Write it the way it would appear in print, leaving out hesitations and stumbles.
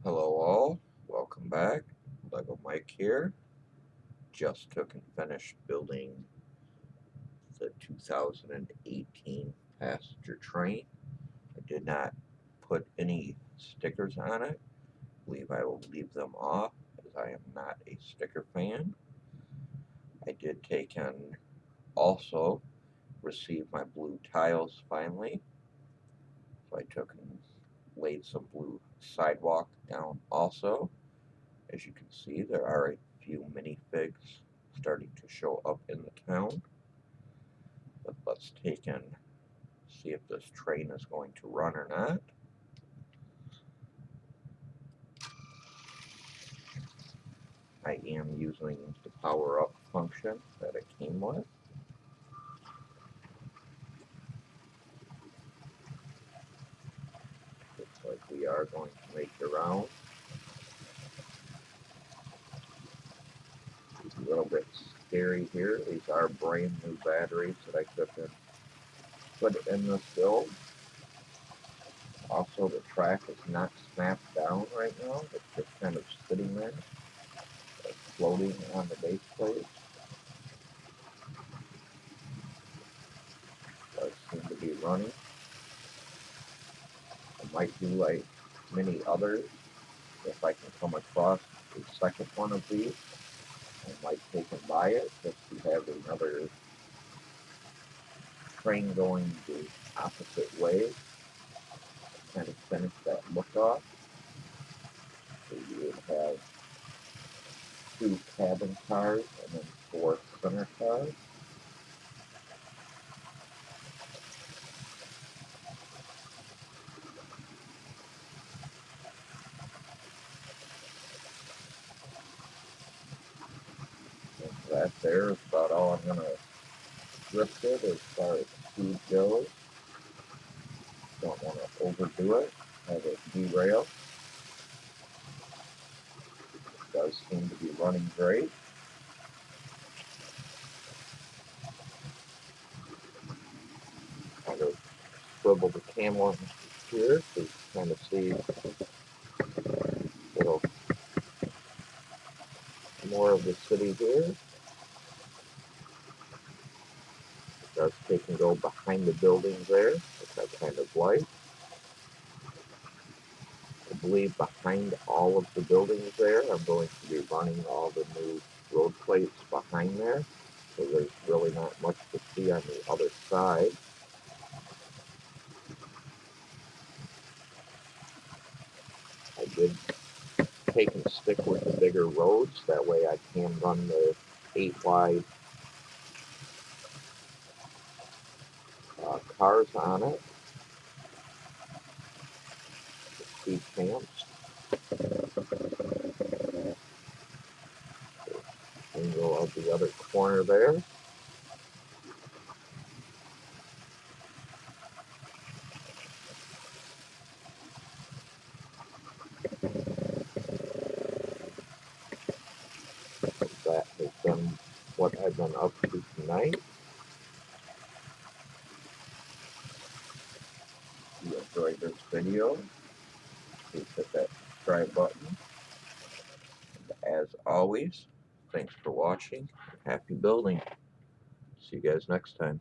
Hello all, welcome back. Lego Mike here. Just took and finished building the 2018 passenger train. I did not put any stickers on it. I believe I will leave them off as I am not a sticker fan. I did take and also receive my blue tiles finally. So I took and laid some blue sidewalk down also. As you can see, there are a few minifigs starting to show up in the town. But let's take and see if this train is going to run or not. I am using the power up function that it came with. Looks like we are going to make the round. It's a little bit scary here. These are brand new batteries that I took and put in this build. Also, the track is not snapped down right now. It's just kind of sitting there, floating on the base plate. Does seem to be running. I might do like many others. If I can come across a second one of these, I might take and buy it just to have another train going the opposite way. Kind of finish that look off. So you would have 2 cabin cars and then 4 center cars. And that there is about all I'm going to drift it as far as speed goes. Don't want to overdo it, have it derail. It does seem to be running great. Kind of swivel the camera here to kind of see a little more of the city here. It does take and go behind the buildings there, which I kind of like. I believe behind all of the buildings there, I'm going to be running all the new road plates behind there. So there's really not much to see on the other side. I did take and stick with the bigger roads. That way I can run the 8 wide cars on it. The speed champs. And go out the other corner there. That has been what I've been up to tonight. If you enjoyed this video, please hit that subscribe button. And as always, thanks for watching. Happy building. See you guys next time.